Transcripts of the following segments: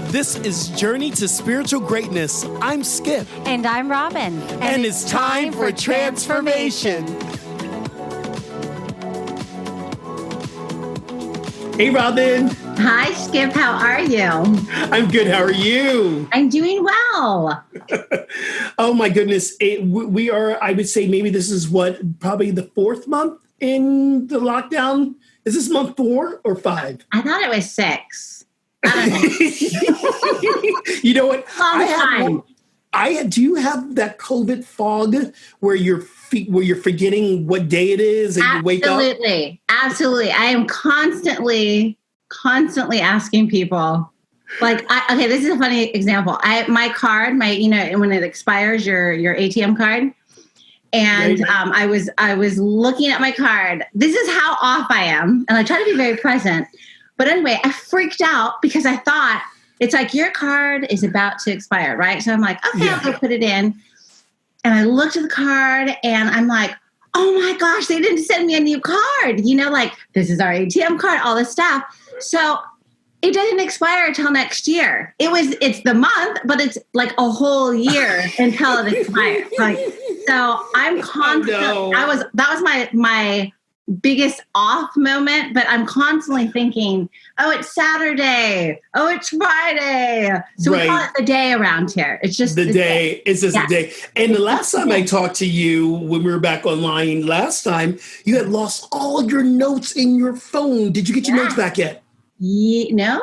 This is Journey to Spiritual Greatness. I'm Skip. And I'm Robin. And it's time for transformation. Hey, Robin. Hi, Skip. How are you? I'm good. How are you? I'm doing well. Oh, my goodness. We are, I would say maybe this is probably the fourth month in the lockdown. Is this month 4 or 5? I thought it was 6. I don't know. You know what? Long time. Do you have that COVID fog where you're forgetting what day it is and you wake up? Absolutely. I am constantly asking people. Okay, this is a funny example. My card, when it expires, your ATM card. And right. I was looking at my card. This is how off I am. And I try to be very present. But anyway, I freaked out because I thought, it's like your card is about to expire, right? So I'm like, okay, yeah. I'll go put it in. And I looked at the card and I'm like, oh my gosh, they didn't send me a new card. This is our ATM card, all this stuff. So it doesn't expire until next year. It's the month, but it's like a whole year until it expires. So I'm constant. Oh, no. That was my biggest off moment, but I'm constantly thinking, oh, it's Saturday. Oh, it's Friday. So we call it the day around here. It's just the day. It's just the day. And the last time I talked to you, when we were back online last time, you had lost all your notes in your phone. Did you get your notes back yet? No.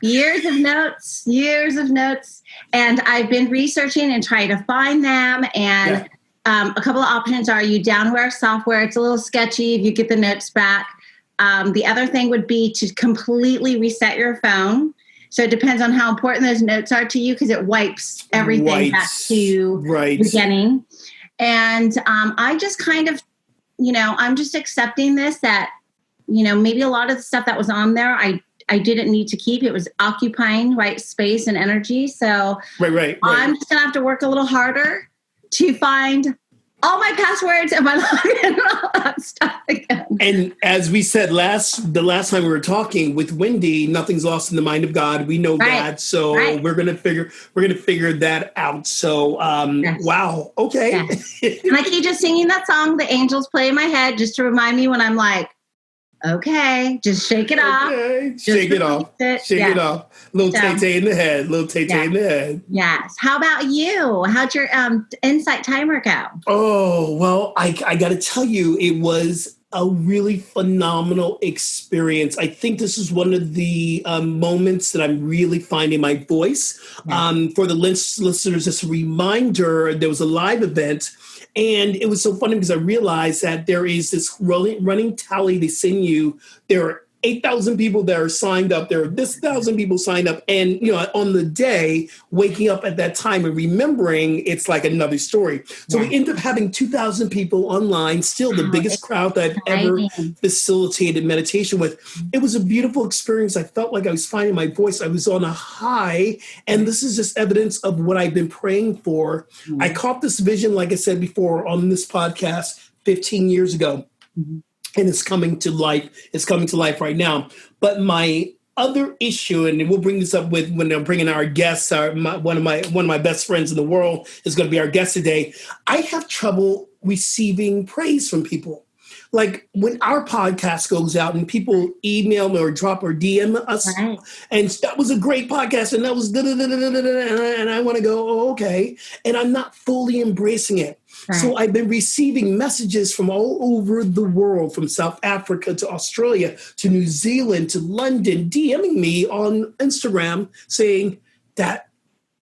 Years of notes. And I've been researching and trying to find them. And a couple of options are you downware software. It's a little sketchy if you get the notes back. The other thing would be to completely reset your phone. So it depends on how important those notes are to you because it wipes everything back to the beginning. And I just kind of, I'm just accepting this that, maybe a lot of the stuff that was on there, I didn't need to keep. It was occupying space and energy. So right. I'm just going to have to work a little harder to find all my passwords and my login and all that stuff again. And as we said the last time we were talking with Wendy, nothing's lost in the mind of God. We know that. So we're gonna figure that out. So wow. Okay. Yes. And I keep just singing that song, The Angels Play in my head, just to remind me when I'm like, okay, just shake it off. Shake it off. Shake it off. Little tay-tay in the head. Little tay-tay in the head. Yes. How about you? How'd your Insight Timer go? Oh, well, I got to tell you, it was a really phenomenal experience. I think this is one of the moments that I'm really finding my voice. For the listeners, just a reminder, there was a live event. And it was so funny because I realized that there is this running tally they send you. There are 8,000 people that are signed up. There are this 1,000 people signed up. And, on the day, waking up at that time and remembering, it's like another story. So we end up having 2,000 people online, still the biggest crowd that I've ever facilitated meditation with. It was a beautiful experience. I felt like I was finding my voice. I was on a high. And this is just evidence of what I've been praying for. I caught this vision, like I said before, on this podcast 15 years ago. And it's coming to life. It's coming to life right now. But my other issue, and we'll bring this up when I'm bringing our guests, one of my best friends in the world is going to be our guest today. I have trouble receiving praise from people. Like when our podcast goes out and people email me or drop or DM us, and that was a great podcast, and that was and I want to go, oh, okay, and I'm not fully embracing it. So I've been receiving messages from all over the world, from South Africa to Australia to New Zealand to London, DMing me on Instagram saying that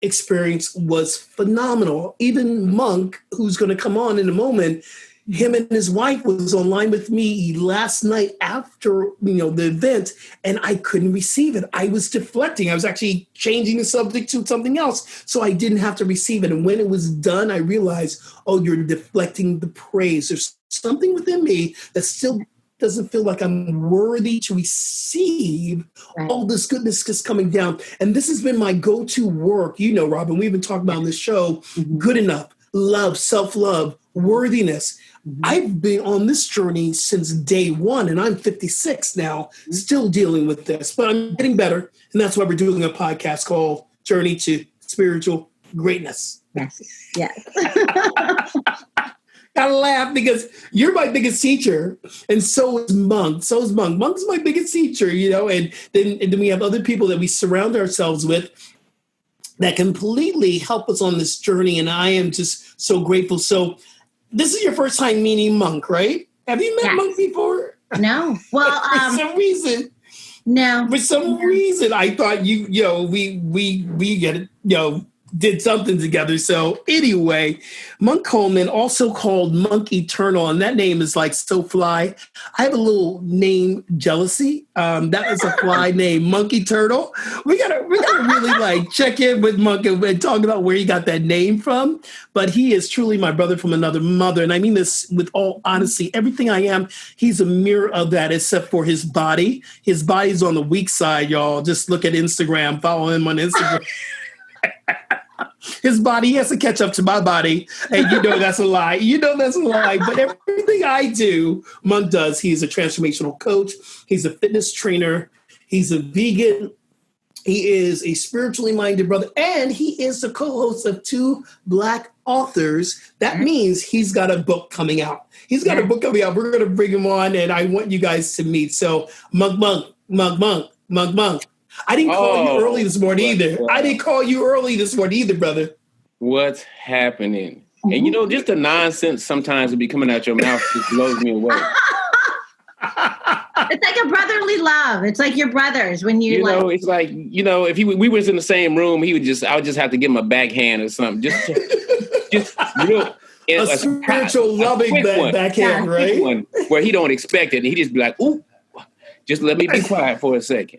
experience was phenomenal. Even Monk, who's going to come on in a moment, him and his wife was online with me last night after, the event, and I couldn't receive it. I was deflecting. I was actually changing the subject to something else, so I didn't have to receive it. And when it was done, I realized, oh, you're deflecting the praise. There's something within me that still doesn't feel like I'm worthy to receive all this goodness just coming down. And this has been my go-to work. Robin, we've been talking about on this show, good enough, love, self-love, worthiness. I've been on this journey since day one, and I'm 56 now, still dealing with this, but I'm getting better. And that's why we're doing a podcast called Journey to Spiritual Greatness. Yes. Yes. Gotta laugh because you're my biggest teacher, and so is Monk. So is Monk. Monk's my biggest teacher, and then we have other people that we surround ourselves with that completely help us on this journey, and I am just so grateful. So this is your first time meeting Monk, right? Have you met Monk before? No. Well, for some reason. No. For some reason, I thought we get it, did something together. So anyway, Monk Coleman, also called Monk Eternal, and that name is like so fly. I have a little name jealousy. That is a fly name, Monk Eternal. We gotta really like check in with Monk and talk about where he got that name from. But he is truly my brother from another mother, and I mean this with all honesty. Everything I am, he's a mirror of that, except for his body. His body's on the weak side, y'all. Just look at Instagram, follow him on Instagram. His body, he has to catch up to my body. And that's a lie. That's a lie. But everything I do, Monk does. He's a transformational coach. He's a fitness trainer. He's a vegan. He is a spiritually minded brother. And he is the co-host of 2 Black authors. That means he's got a book coming out. We're going to bring him on, and I want you guys to meet. So Monk. I didn't call you early this morning either. I didn't call you early this morning either, brother. What's happening? And just the nonsense sometimes will be coming out your mouth just blows me away. It's like a brotherly love. It's like your brothers when you it's like, if we was in the same room, I would just have to give him a backhand or something. A spiritual loving backhand, right? One where he don't expect it. And he just be like, ooh, just let me be quiet for a second.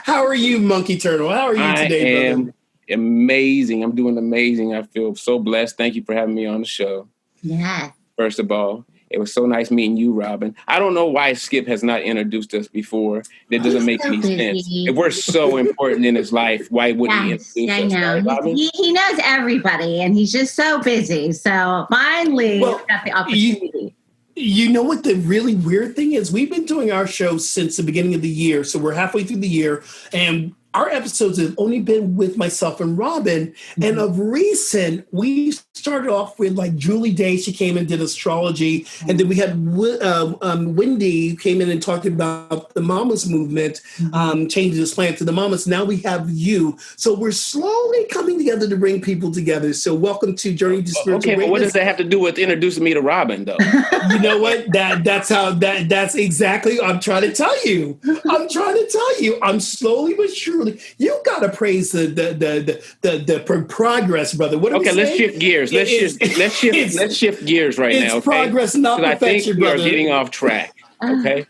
How are you, Monk Eternal? How are you today, brother? Amazing. I'm doing amazing. I feel so blessed. Thank you for having me on the show. Yeah. First of all, it was so nice meeting you, Robin. I don't know why Skip has not introduced us before. That doesn't make any sense. If we're so important in his life, why wouldn't he introduce us? I know. He knows everybody, and he's just so busy. So finally, got the opportunity. You know what the really weird thing is? We've been doing our show since the beginning of the year. So we're halfway through the year, and our episodes have only been with myself and Robin. Mm-hmm. And of recent, we started off with like Julie Day. She came and did astrology. Mm-hmm. And then we had Wendy came in and talked about the Mamas movement, changing this planet to the Mamas. Now we have you. So we're slowly coming together to bring people together. So welcome to Journey to Spiritual Greatness. But what does that have to do with introducing me to Robin, though? You know what? That's exactly, I'm trying to tell you. I'm slowly but surely. You gotta praise the progress, brother. What let's shift gears. Let's shift gears right now. It's progress, not perfection, I think brother. We are getting off track. Okay.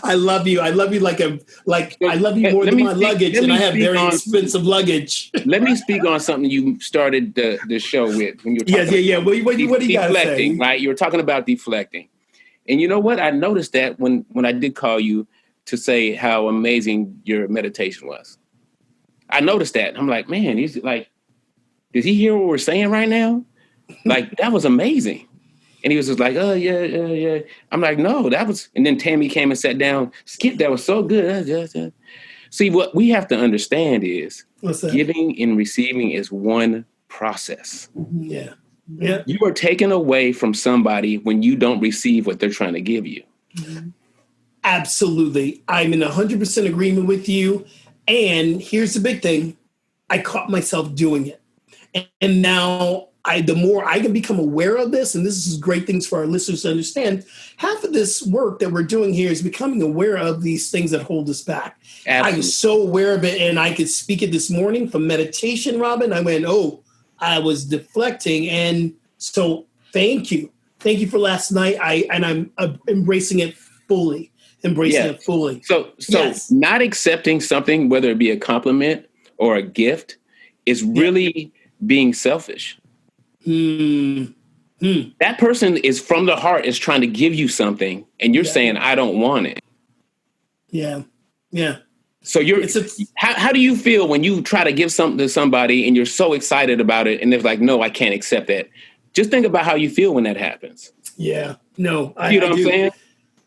I love you. I love you I love you more than my luggage, and I have very expensive luggage. Let me speak on something you started the show with when you were talking about What do you got to say? Deflecting, right? You were talking about deflecting, and you know what? I noticed that when I did call you to say how amazing your meditation was. I noticed that. I'm like, man, he's like, does he hear what we're saying right now? Like, that was amazing. And he was just like, oh, yeah. I'm like, no, that was, and then Tammy came and sat down. Skip, that was so good. See, what we have to understand is giving and receiving is one process. Yeah. You are taken away from somebody when you don't receive what they're trying to give you. Mm-hmm. Absolutely. I'm in 100% agreement with you. And here's the big thing. I caught myself doing it. And now the more I can become aware of this, and this is great things for our listeners to understand, half of this work that we're doing here is becoming aware of these things that hold us back. Absolutely. I was so aware of it, and I could speak it this morning from meditation, Robin. I went, I was deflecting. And so thank you. Thank you for last night. I'm embracing it fully. It fully. So not accepting something, whether it be a compliment or a gift, is really being selfish. That person is from the heart, is trying to give you something, and you're saying, I don't want it. Yeah. So how do you feel when you try to give something to somebody and you're so excited about it, and they're like, no, I can't accept that? Just think about how you feel when that happens. Yeah. No, You know what I'm saying?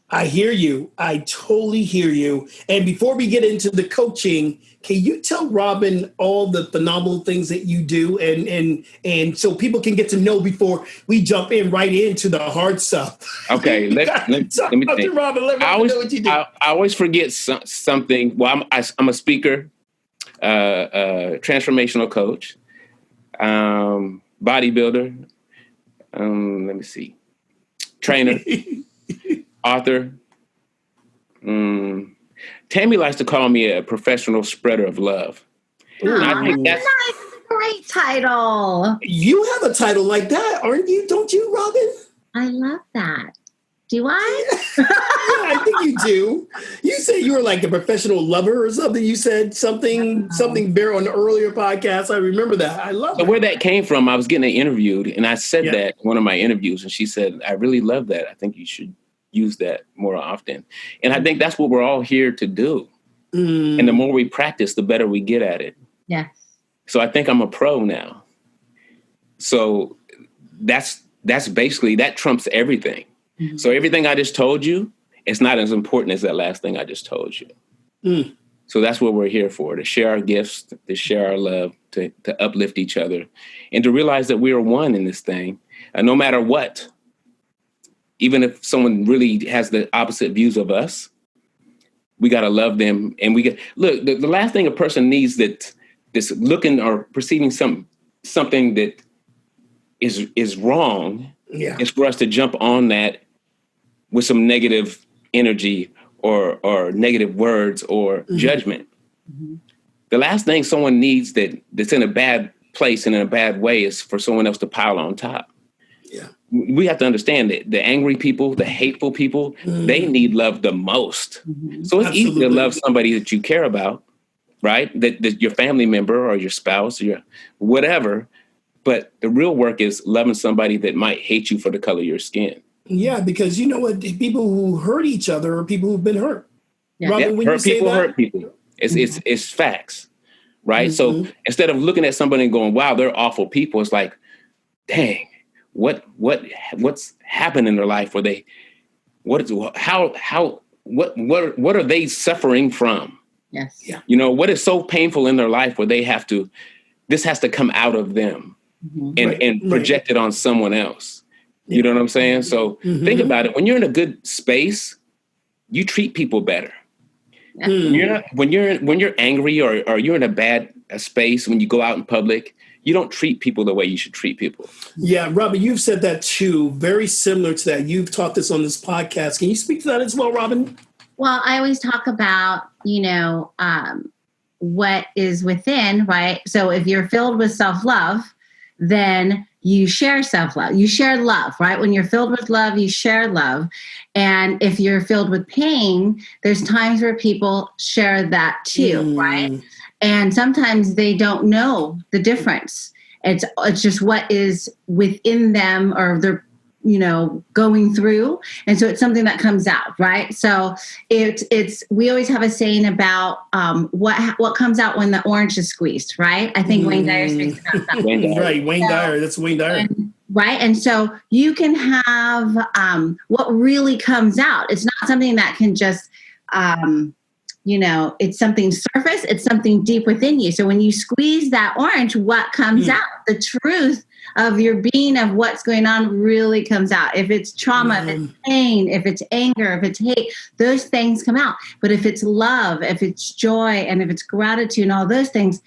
I hear you. I totally hear you. And before we get into the coaching, can you tell Robin all the phenomenal things that you do and so people can get to know before we jump in right into the hard stuff? Okay, let me think. Robin, let Robin know what you do. I always forget something. Well, I'm a speaker, transformational coach, bodybuilder. Let me see, trainer. Author. Tammy likes to call me a professional spreader of love. I think that's a great title. You have a title like that, aren't you? Don't you, Robin? I love that. Do I? Yeah, I think you do. You said you were like a professional lover or something. You said something there on the earlier podcast. I remember that. I love it. Where that came from, I was getting interviewed, and I said that in one of my interviews, and she said, I really love that. I think you should use that more often. And I think that's what we're all here to do. And the more we practice, the better we get at it. Yes. So I think I'm a pro now. So that's basically, that trumps everything. Mm-hmm. So everything I just told you, it's not as important as that last thing I just told you. So that's what we're here for, to share our gifts, to share our love, to uplift each other, and to realize that we are one in this thing, no matter what. Even if someone really has the opposite views of us, we got to love them. And look, the last thing a person needs that's looking or perceiving something that is wrong is for us to jump on that with some negative energy or negative words or judgment. Mm-hmm. The last thing someone needs that's in a bad place and in a bad way is for someone else to pile on top. Yeah. We have to understand that the angry people, the hateful people, they need love the most. Mm-hmm. So it's easy to love somebody that you care about, right? That your family member or your spouse or your whatever. But the real work is loving somebody that might hate you for the color of your skin. Yeah, because you know what? People who hurt each other are people who've been hurt. Yeah. Robin, when hurt people hurt people. It's facts, right? Mm-hmm. So instead of looking at somebody and going, wow, they're awful people, it's like, dang. What's happened in their life where what are they suffering from? Yes. Yeah. You know, what is so painful in their life where this has to come out of them and project it on someone else. Yeah. You know what I'm saying? So think about it. When you're in a good space, you treat people better. Yeah. When you're angry or you're in a bad space, when you go out in public, you don't treat people the way you should treat people. Yeah, Robin, you've said that too. Very similar to that. You've taught this on this podcast. Can you speak to that as well, Robin? Well, I always talk about, what is within, right? So if you're filled with self-love, then you share self-love. You share love, right? When you're filled with love, you share love. And if you're filled with pain, there's times where people share that too, right? And sometimes they don't know the difference. It's just what is within them or they're, going through. And so it's something that comes out, right? So we always have a saying about what comes out when the orange is squeezed, right? I think Wayne Dyer speaks about that. Wayne Dyer. That's Wayne Dyer. Right. And so you can have what really comes out. It's not something that can just it's something surface, it's something deep within you. So when you squeeze that orange, what comes out? The truth of your being, of what's going on, really comes out. If it's trauma, if it's pain, if it's anger, if it's hate, those things come out. But if it's love, if it's joy, and if it's gratitude and all those things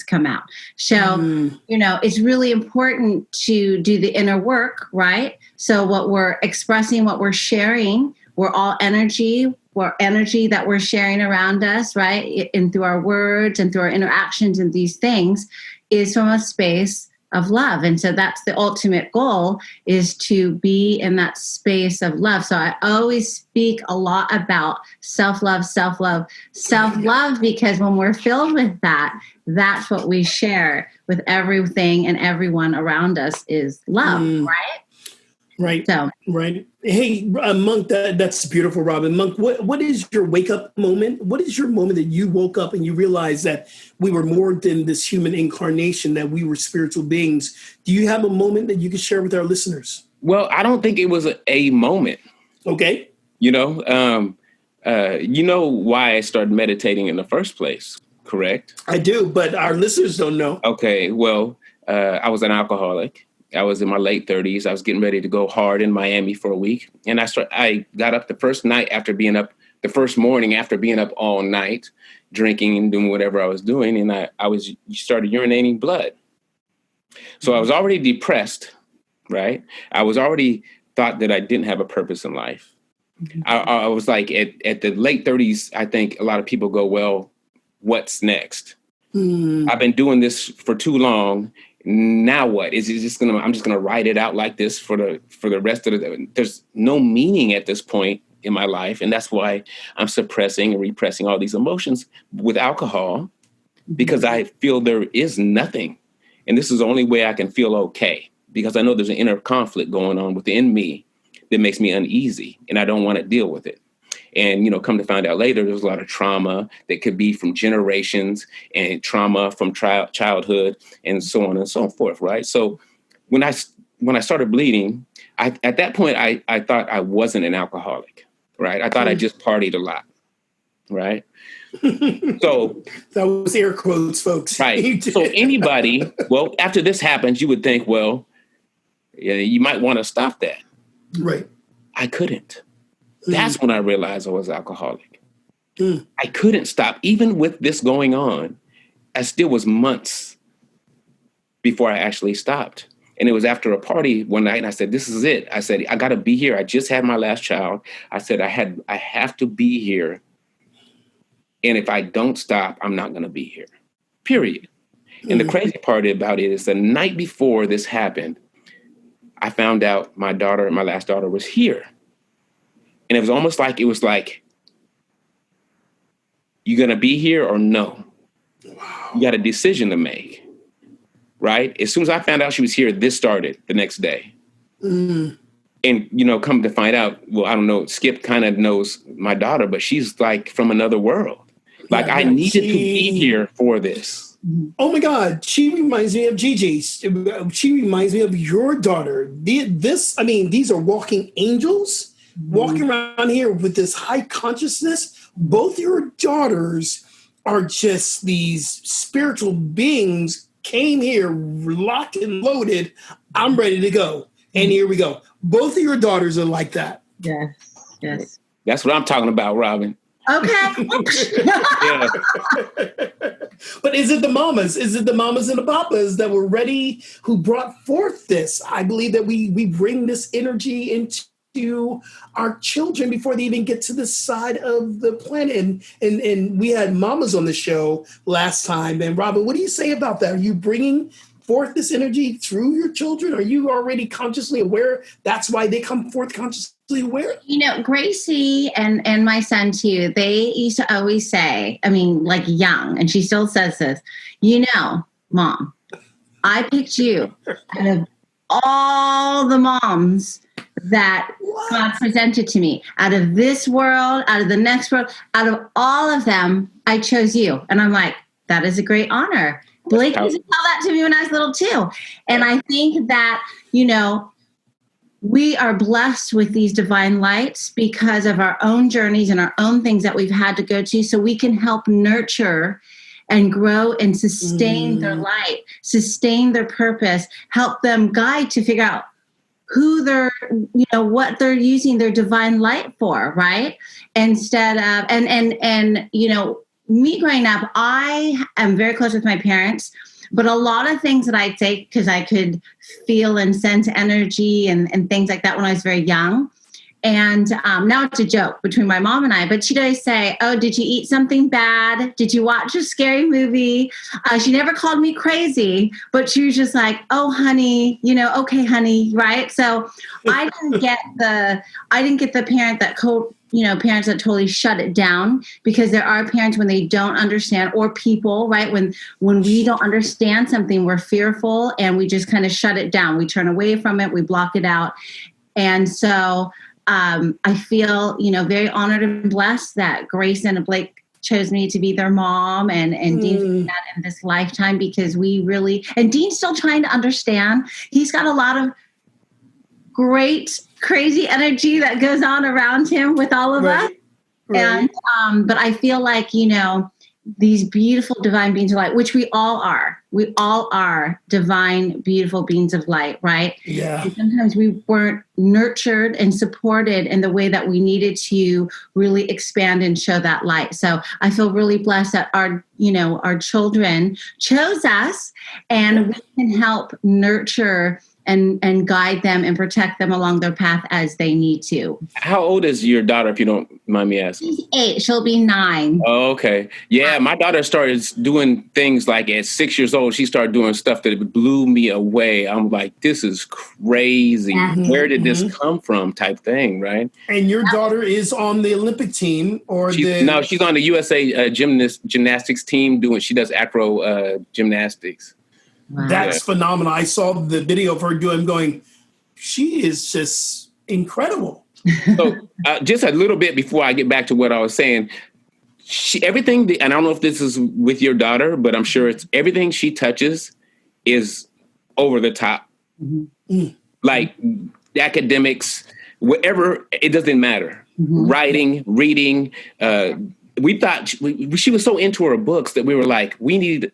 come out. So, it's really important to do the inner work, right? So what we're expressing, what we're sharing, we're all energy. We're energy that we're sharing around us, right? And through our words and through our interactions and these things is from a space of love. And so that's the ultimate goal, is to be in that space of love. So I always speak a lot about self-love, because when we're filled with that, that's what we share with everything and everyone around us is love, right? Right. So, right. Hey, Monk, that's beautiful, Robin. Monk, what is your wake up moment? What is your moment that you woke up and you realized that we were more than this human incarnation, that we were spiritual beings? Do you have a moment that you can share with our listeners? Well, I don't think it was a moment. Okay. You know why I started meditating in the first place, correct? I do, but our listeners don't know. Okay. Well, I was an alcoholic. I was in my late 30s. I was getting ready to go hard in Miami for a week. And I got up the first morning after being up all night, drinking and doing whatever I was doing. And I started urinating blood. So I was already depressed, right? I was already thought that I didn't have a purpose in life. I was like at the late 30s, I think a lot of people go, well, what's next? I've been doing this for too long. Now what? I'm just gonna write it out like this for the rest of there's no meaning at this point in my life. And that's why I'm suppressing and repressing all these emotions with alcohol, because I feel there is nothing. And this is the only way I can feel okay, because I know there's an inner conflict going on within me that makes me uneasy and I don't want to deal with it. And, come to find out later, there's a lot of trauma that could be from generations and trauma from childhood and so on and so forth. Right. So when I started bleeding, at that point, I thought I wasn't an alcoholic. Right. I thought I just partied a lot. Right. So that was air quotes, folks. Right. So after this happens, you would think, well, yeah, you might want to stop that. Right. I couldn't. That's when I realized I was alcoholic. I couldn't stop. Even with this going on, I still was months before I actually stopped. And it was after a party one night, and I said, this is it. I said, I got to be here. I just had my last child. I said, I have to be here. And if I don't stop, I'm not going to be here, period. And the crazy part about it is the night before this happened, I found out my last daughter was here. And it was almost like, you going to be here or no? Wow. You got a decision to make, right? As soon as I found out she was here, this started the next day. And, come to find out, well, I don't know, Skip kind of knows my daughter, but she's like from another world. Like I needed to be here for this. Oh my God. She reminds me of Gigi. She reminds me of your daughter. These are walking angels walking around here with this high consciousness. Both your daughters are just these spiritual beings, came here locked and loaded. I'm ready to go. And here we go. Both of your daughters are like that. Yes. That's what I'm talking about, Robin. Okay. Yeah. But is it the mamas? Is it the mamas and the papas that were ready, who brought forth this? I believe that we bring this energy into our children before they even get to this side of the planet. And we had mamas on the show last time. And Robin, what do you say about that? Are you bringing forth this energy through your children? Are you already consciously aware? That's why they come forth consciously aware? Gracie and my son too, they used to always say, like young, and she still says this, Mom, I picked you out of all the moms that God presented to me, out of this world, out of the next world, out of all of them, I chose you. And I'm like, that is a great honor. Blake used to tell that to me when I was little too. And I think that, we are blessed with these divine lights because of our own journeys and our own things that we've had to go to, so we can help nurture and grow and sustain their light, sustain their purpose, help them guide to figure out who they're, what they're using their divine light for, right? Instead of, and me growing up, I am very close with my parents, but a lot of things that I'd say, because I could feel and sense energy and things like that when I was very young. And now it's a joke between my mom and I, but she'd always say, oh, did you eat something bad? Did you watch a scary movie? She never called me crazy, but she was just like, oh, honey, okay, honey. Right. So I didn't get the parent that parents that totally shut it down, because there are parents when they don't understand, or people, right? When we don't understand something, we're fearful and we just kind of shut it down. We turn away from it. We block it out. And so I feel, very honored and blessed that Grace and Blake chose me to be their mom, and Dean's doing that in this lifetime, because and Dean's still trying to understand. He's got a lot of great, crazy energy that goes on around him with all of us. Right. And, but I feel like, these beautiful divine beings of light, which we all are divine, beautiful beings of light, right? Yeah. And sometimes we weren't nurtured and supported in the way that we needed to really expand and show that light. So I feel really blessed that our children chose us, and we can help nurture and guide them and protect them along their path as they need to. How old is your daughter, if you don't mind me asking? She's 8. She'll be 9. Oh, okay. Yeah, my daughter started doing things like at 6 years old. She started doing stuff that blew me away. I'm like, this is crazy. Mm-hmm. Where did this come from? Type thing, right? And your daughter is on the Olympic team, or No, she's on the USA gymnastics team. She does acro gymnastics. Wow. That's phenomenal. I saw the video of her going, she is just incredible. So just a little bit before I get back to what I was saying, everything, and I don't know if this is with your daughter, but I'm sure it's everything she touches is over the top. Mm-hmm. Like academics, whatever, it doesn't matter. Mm-hmm. Writing, reading, we thought she was so into her books that we were like,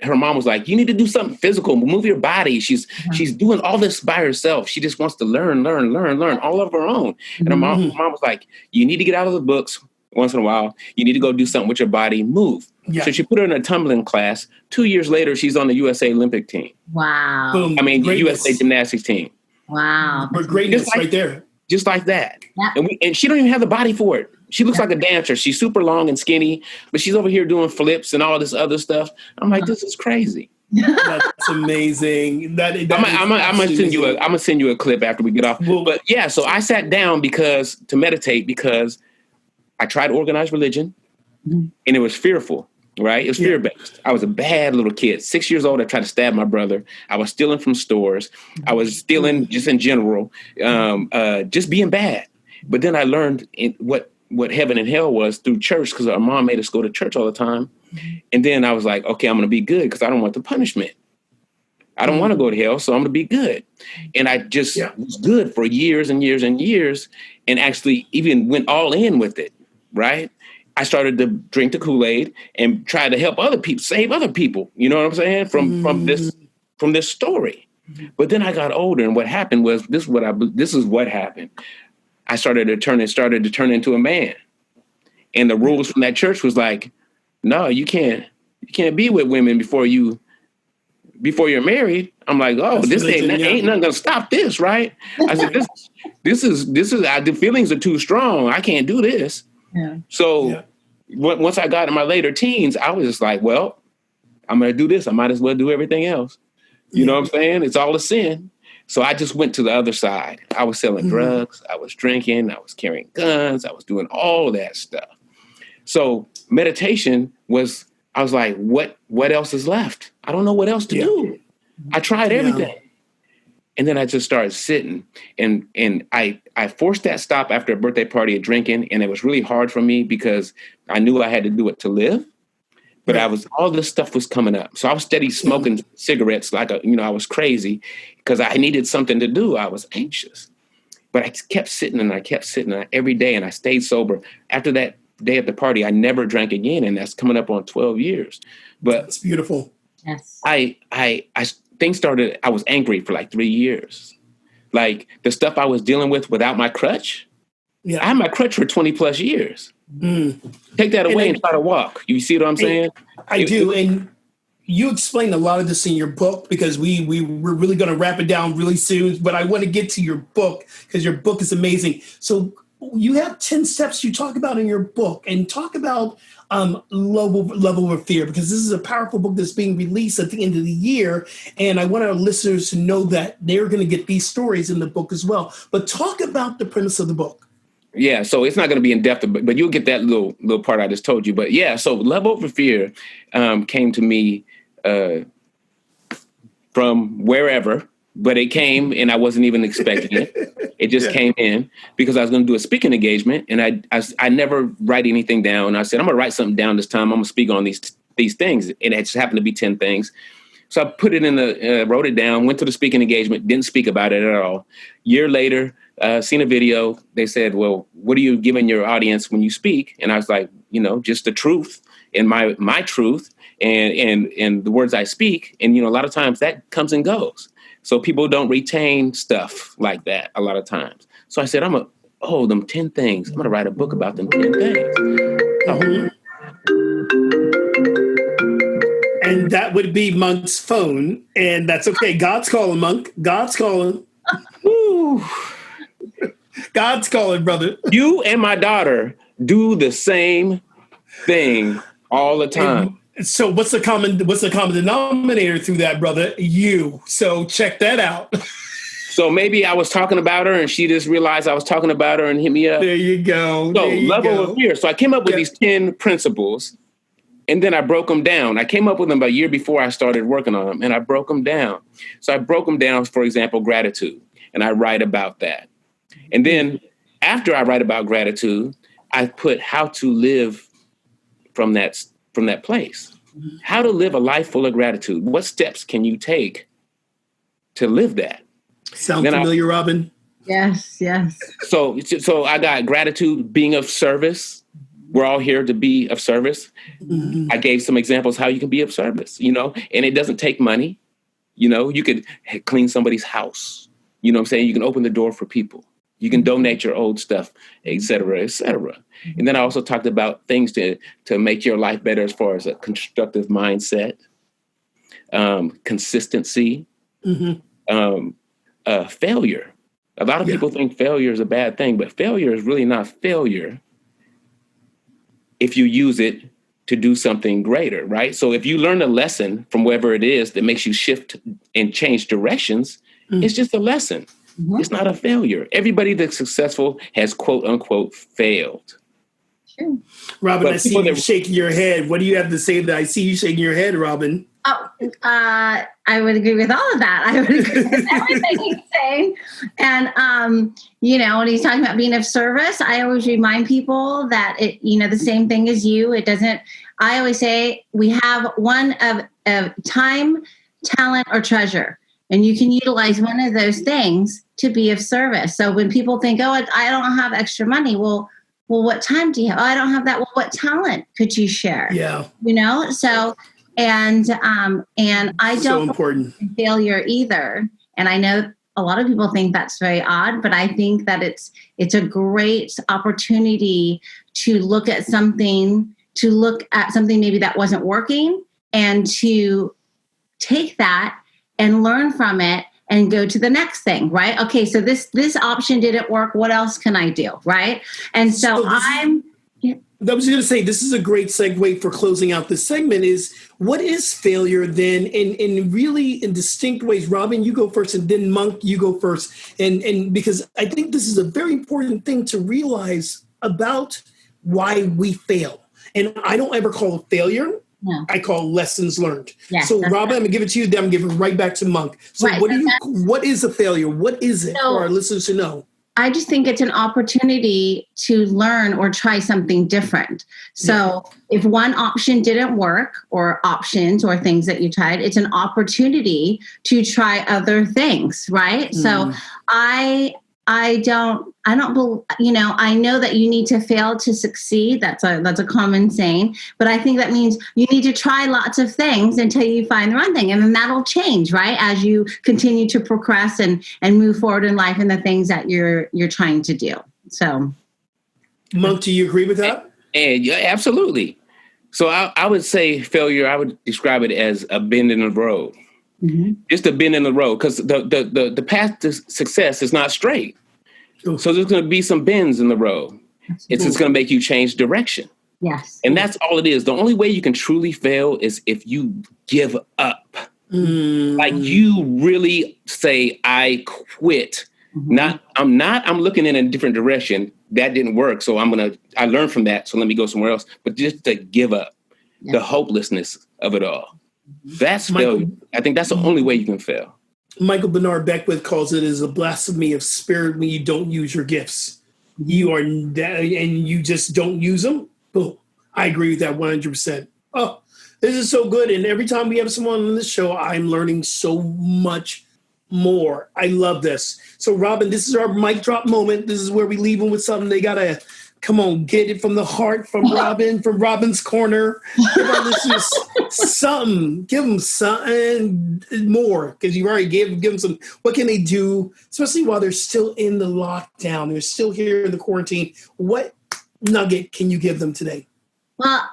her mom was like, you need to do something physical, move your body. She's doing all this by herself. She just wants to learn all of her own. And her mom was like, you need to get out of the books once in a while. You need to go do something with your body, move. Yeah. So she put her in a tumbling class. 2 years later, she's on the USA Olympic team. Wow. Boom. The USA gymnastics team. Wow. But greatness right there. Just like that. Yeah. And she don't even have the body for it. She looks like a dancer. She's super long and skinny, but she's over here doing flips and all this other stuff. I'm like, this is crazy. That's amazing. I'm gonna send you a clip after we get off. But yeah, so I sat down to meditate because I tried organized religion, and it was fearful. Right? It was fear-based. I was a bad little kid. 6 years old, I tried to stab my brother. I was stealing from stores. I was stealing just in general, just being bad. But then I learned what heaven and hell was through church, because our mom made us go to church all the time. And then I was like, okay, I'm going to be good because I don't want the punishment. I don't want to go to hell, so I'm going to be good. And I just was good for years and years and years, and actually even went all in with it, right? I started to drink the Kool-Aid and try to help other people, save other people. You know what I'm saying? From this story. But then I got older, and what happened was this is what happened. I started to turn into a man, and the rules from that church was like, no, you can't be with women before you're married. I'm like, oh, ain't nothing gonna stop this, right? I said, this is the feelings are too strong. I can't do this. Yeah. So once I got in my later teens, I was just like, well, I'm going to do this. I might as well do everything else. You know what I'm saying? It's all a sin. So I just went to the other side. I was selling drugs. I was drinking. I was carrying guns. I was doing all of that stuff. So meditation I was like, what else is left? I don't know what else to do. I tried everything. And then I just started sitting, and I forced that stop after a birthday party of drinking. And it was really hard for me because I knew I had to do it to live, but all this stuff was coming up. So I was steady smoking cigarettes like I was crazy because I needed something to do. I was anxious, but I kept sitting every day, and I stayed sober. After that day at the party, I never drank again. And that's coming up on 12 years, but it's beautiful. Yes. Things started, I was angry for like 3 years. Like the stuff I was dealing with without my crutch. Yeah. I had my crutch for 20 plus years. Take that away and try to walk. You see what I'm saying? I do. And you explained a lot of this in your book, because we're really going to wrap it down really soon. But I want to get to your book because your book is amazing. So you have 10 steps you talk about in your book, and talk about level of fear, because this is a powerful book that's being released at the end of the year. And I want our listeners to know that they're going to get these stories in the book as well. But talk about the premise of the book. Yeah, so it's not going to be in depth, but you'll get that little part I just told you. But yeah, so level over fear came to me from wherever, but it came and I wasn't even expecting it. It just came in because I was going to do a speaking engagement, and I never write anything down. I said, I'm going to write something down this time. I'm going to speak on these things. And it just happened to be 10 things. So I put it wrote it down, went to the speaking engagement, didn't speak about it at all. Year later, seen a video. They said, well, what are you giving your audience when you speak? And I was like, just the truth and my truth and the words I speak. And, a lot of times that comes and goes. So people don't retain stuff like that a lot of times. So I said, them 10 things. I'm going to write a book about them 10 things. Mm-hmm. And that would be Monk's phone. And that's okay. God's calling, Monk. God's calling. Woo. God's calling, brother. You and my daughter do the same thing all the time. So what's the common denominator through that, brother? You. So check that out. So maybe I was talking about her and she just realized I was talking about her and hit me up. There you go. So level of fear. So I came up with these 10 principles and then I broke them down. I came up with them about a year before I started working on them and I broke them down. So I broke them down, for example, gratitude. And I write about that. And then after I write about gratitude, I put how to live from that place. How to live a life full of gratitude. What steps can you take to live that? Sound familiar, Robin? Yes. So I got gratitude, being of service. We're all here to be of service. Mm-hmm. I gave some examples how you can be of service, and it doesn't take money. You could clean somebody's house. You know what I'm saying? You can open the door for people. You can donate your old stuff, et cetera, et cetera. And then I also talked about things to make your life better as far as a constructive mindset, consistency, failure. A lot of people think failure is a bad thing, but failure is really not failure if you use it to do something greater, right? So if you learn a lesson from wherever it is that makes you shift and change directions, it's just a lesson. Mm-hmm. It's not a failure. Everybody that's successful has quote unquote failed. Sure. Robin, I see you shaking your head. What do you have to say that I see you shaking your head, Robin? Oh, I would agree with all of that. I would agree with everything he's saying. And, when he's talking about being of service, I always remind people that the same thing as you. I always say we have one of time, talent, or treasure. And you can utilize one of those things to be of service. So when people think, I don't have extra money. Well, what time do you have? Oh, I don't have that. Well, what talent could you share? Yeah. So, and I don't important failure either. And I know a lot of people think that's very odd, but I think that it's a great opportunity to look at something maybe that wasn't working and to take that and learn from it and go to the next thing, right? Okay, so this option didn't work. What else can I do, right? And I was going to say, this is a great segue for closing out this segment is, what is failure then in really in distinct ways? Robin, you go first, and then Monk, you go first. And because I think this is a very important thing to realize about why we fail. And I don't ever call it failure. No. I call lessons learned. Yes, so Robin, I'm going to give it to you, then I'm going to give it right back to Monk. So right, what is a failure? What is it for our listeners to know? I just think it's an opportunity to learn or try something different. So if one option didn't work, or options or things that you tried, it's an opportunity to try other things, right? So I know that you need to fail to succeed. That's a common saying, but I think that means you need to try lots of things until you find the one thing. And then that'll change, right? As you continue to progress and move forward in life and the things that you're trying to do. So. Monk, do you agree with that? Yeah, absolutely. So I would say failure, I would describe it as a bend in the road. Mm-hmm. Just a bend in the road, because the path to success is not straight. Ooh. So there's going to be some bends in the road. It's just going to make you change direction. Yes. And that's all it is. The only way you can truly fail is if you give up. Like you really say, I quit. Mm-hmm. I'm looking in a different direction. That didn't work. So I learned from that. So let me go somewhere else. But just to give up, the hopelessness of it all. That's failure. I think that's the only way you can fail. Michael Bernard Beckwith calls it as a blasphemy of spirit when you don't use your gifts. You are, and you just don't use them. Boom. I agree with that 100%. Oh, this is so good. And every time we have someone on this show, I'm learning so much more. I love this. So, Robin, this is our mic drop moment. This is where we leave them with something they got to, come on, get it from the heart, from Robin, from Robin's corner. Give our listeners something. Give them something more, because you already give them some. What can they do, especially while they're still in the lockdown? They're still here in the quarantine. What nugget can you give them today? Well,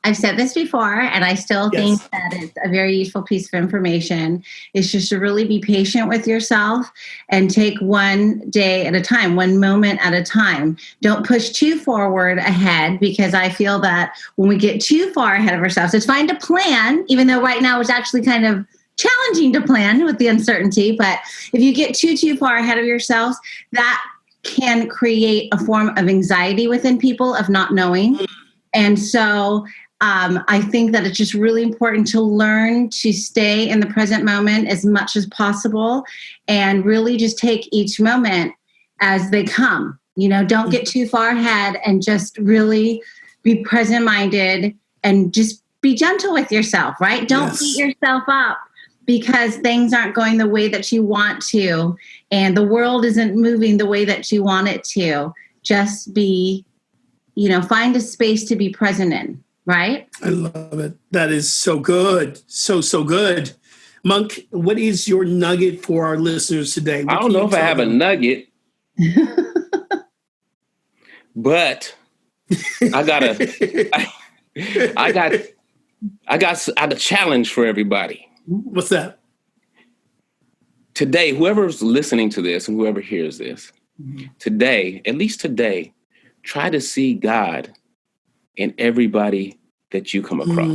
I've said this before, and I still think that it's a very useful piece of information. It's just to really be patient with yourself and take one day at a time, one moment at a time. Don't push too forward ahead, because I feel that when we get too far ahead of ourselves, it's fine to plan, even though right now it's actually kind of challenging to plan with the uncertainty. But if you get too far ahead of yourselves, that can create a form of anxiety within people of not knowing. And so I think that it's just really important to learn to stay in the present moment as much as possible, and really just take each moment as they come. Don't get too far ahead, and just really be present-minded and just be gentle with yourself, right? Don't beat yourself up because things aren't going the way that you want to, and the world isn't moving the way that you want it to. Just be find a space to be present in, right? I love it. That is so good. So good. Monk, what is your nugget for our listeners today? I don't know if I have a nugget, but I got a challenge for everybody. What's that? Today, whoever's listening to this and whoever hears this, today, at least today, try to see God in everybody that you come across.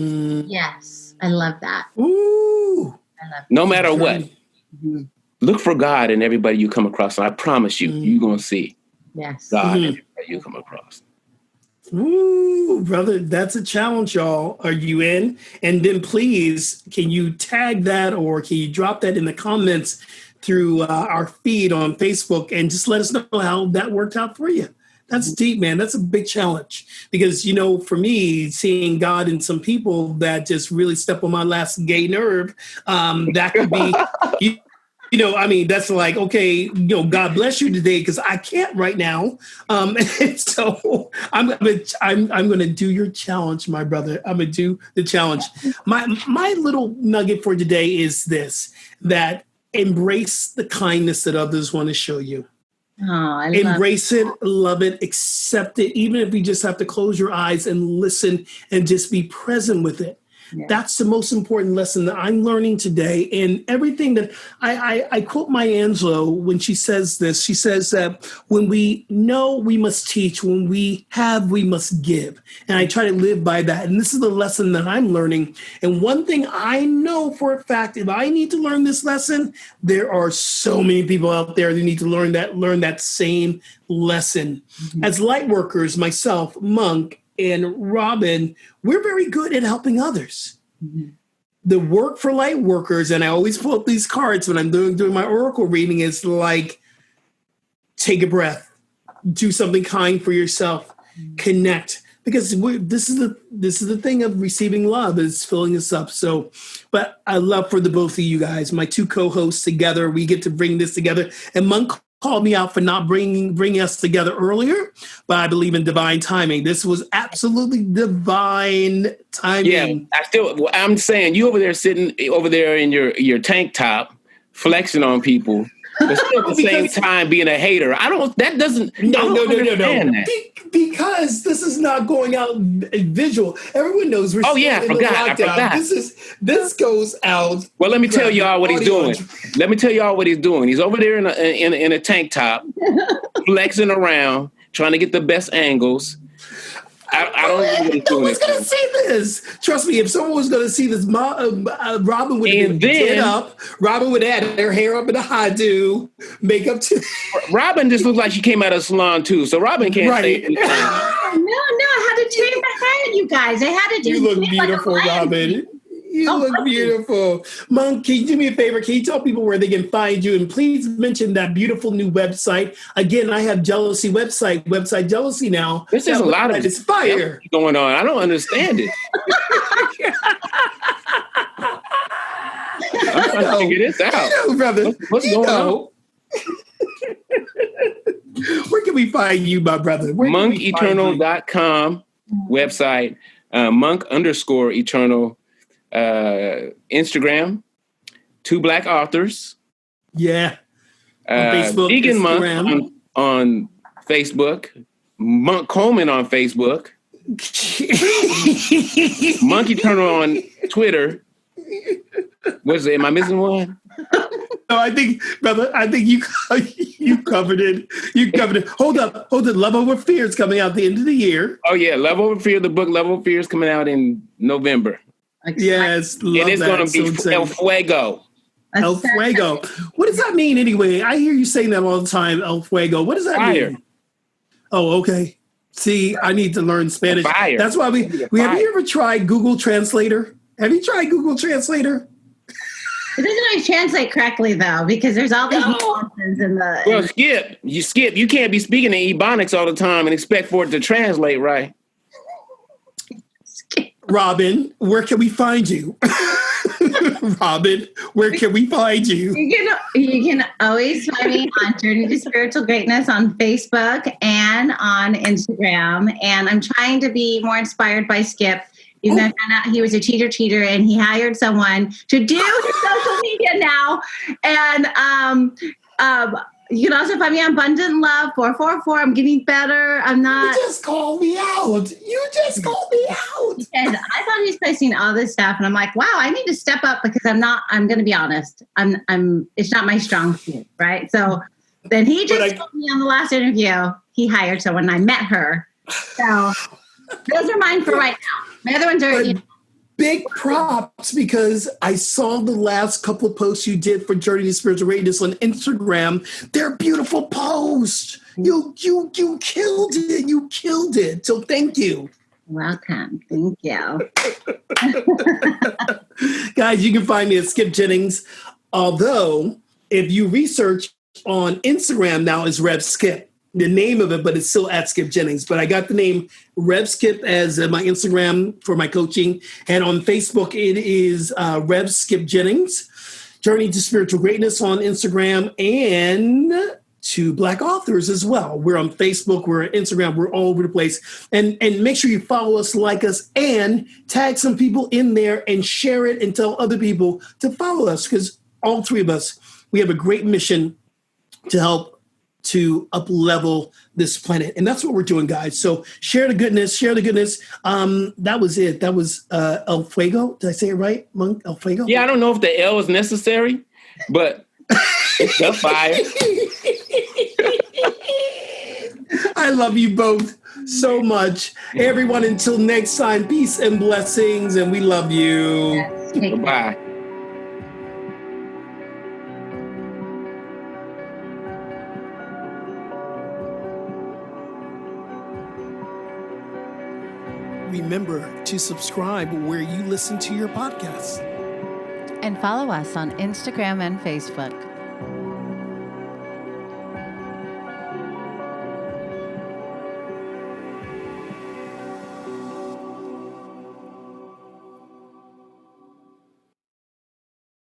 Yes, I love that. Ooh. No matter what, look for God in everybody you come across. And I promise you, you're going to see God in everybody you come across. Ooh, brother, that's a challenge, y'all. Are you in? And then please, can you tag that, or can you drop that in the comments through our feed on Facebook, and just let us know how that worked out for you? That's deep, man. That's a big challenge, because, for me, seeing God in some people that just really step on my last gay nerve, that could be, that's like, okay, God bless you today, because I can't right now. And so I'm going to do your challenge, my brother. I'm going to do the challenge. My little nugget for today is this, that embrace the kindness that others want to show you. Oh, embrace it, love it, accept it, even if you just have to close your eyes and listen and just be present with it. Yeah. That's the most important lesson that I'm learning today. And everything that I quote Maya Angelou when she says this. She says that when we know, we must teach. When we have, we must give. And I try to live by that. And this is the lesson that I'm learning. And one thing I know for a fact, if I need to learn this lesson, there are so many people out there that need to learn that same lesson. Mm-hmm. As light workers, myself, Monk, and Robin, we're very good at helping others. Mm-hmm. The work for light workers, and I always pull up these cards when I'm doing my oracle reading, is like, take a breath, do something kind for yourself, connect, because this is the thing of receiving love, is filling us up. So, but I love for the both of you guys, my two co-hosts together, we get to bring this together. And Monk called me out for not bringing us together earlier, but I believe in divine timing. This was absolutely divine timing. Yeah, I'm saying, you over there sitting over there in your tank top, flexing on people, but still at the same time being a hater. No. Because this is not going out visual. Everyone knows we're I forgot. This goes out. Well, let me tell y'all what he's doing. He's over there in a tank top, flexing around, trying to get the best angles. I don't know what he's doing. No one's going to see this. Trust me, if someone was going to see this, Robin would have been get up. Robin would add her hair up in a high-do, makeup too. Robin just looks like she came out of a salon too, so Robin can't say anything. No, I had to change my hair, you guys. I had to do. You look beautiful, Robin. You look beautiful. Monk, can you do me a favor? Can you tell people where they can find you? And please mention that beautiful new website. Again, I have website Jealousy now. This is a lot of fire going on. I don't understand it. I'm trying to figure this out. You know, brother. What's going on? Where can we find you, my brother? MonkEternal.com website. Monk_eternal Instagram. 2 Black authors. Yeah. On Facebook, Vegan Instagram. Monk on Facebook. Monk Coleman on Facebook. Monk Eternal on Twitter. Am I missing one? No, I think, brother, you covered it. You covered it. Hold up. Love Over Fear is coming out at the end of the year. Oh, yeah. Love Over Fear. The book Love Over Fear is coming out in November. Yes. And it's going to be El Fuego. El Fuego. What does that mean anyway? I hear you saying that all the time, El Fuego. What does that mean? Oh, okay. See, I need to learn Spanish. Fire. That's why have you ever tried Google Translator? Have you tried Google Translator? It doesn't always translate correctly, though, because there's all these nuances in the... Well, Skip, you can't be speaking in Ebonics all the time and expect for it to translate right. Robin, where can we find you? Robin, where can we find you? You can always find me on Journey to Spiritual Greatness on Facebook and on Instagram. And I'm trying to be more inspired by Skip. Even though I found out he was a cheater, and he hired someone to do his social media now. And you can also find me on Abundant Love 444. I'm getting better. I'm not. You just called me out. And I thought he was posting all this stuff, and I'm like, wow, I need to step up because I'm not. I'm going to be honest. It's not my strong suit, right? So then he just told me on the last interview he hired someone, and I met her. So those are mine for right now. My other ones are big props because I saw the last couple of posts you did for Journey to Spiritual Greatness on Instagram. They're beautiful posts. You killed it. You killed it. So thank you. Welcome. Thank you. Guys, you can find me at Skip Jennings. Although if you research on Instagram now is Rev Skip. The name of it, but it's still at Skip Jennings. But I got the name Rev Skip as my Instagram for my coaching. And on Facebook, it is Rev Skip Jennings. Journey to Spiritual Greatness on Instagram and 2 Black authors as well. We're on Facebook, we're on Instagram, we're all over the place. And make sure you follow us, like us, and tag some people in there and share it and tell other people to follow us because all 3 of us, we have a great mission to help to up-level this planet. And that's what we're doing, guys. So share the goodness. That was it. That was El Fuego. Did I say it right, Monk? El Fuego? Yeah, I don't know if the L is necessary, but it's a fire. I love you both so much. Everyone, until next time, peace and blessings, and we love you. Yes. Bye. Remember to subscribe where you listen to your podcasts. And follow us on Instagram and Facebook.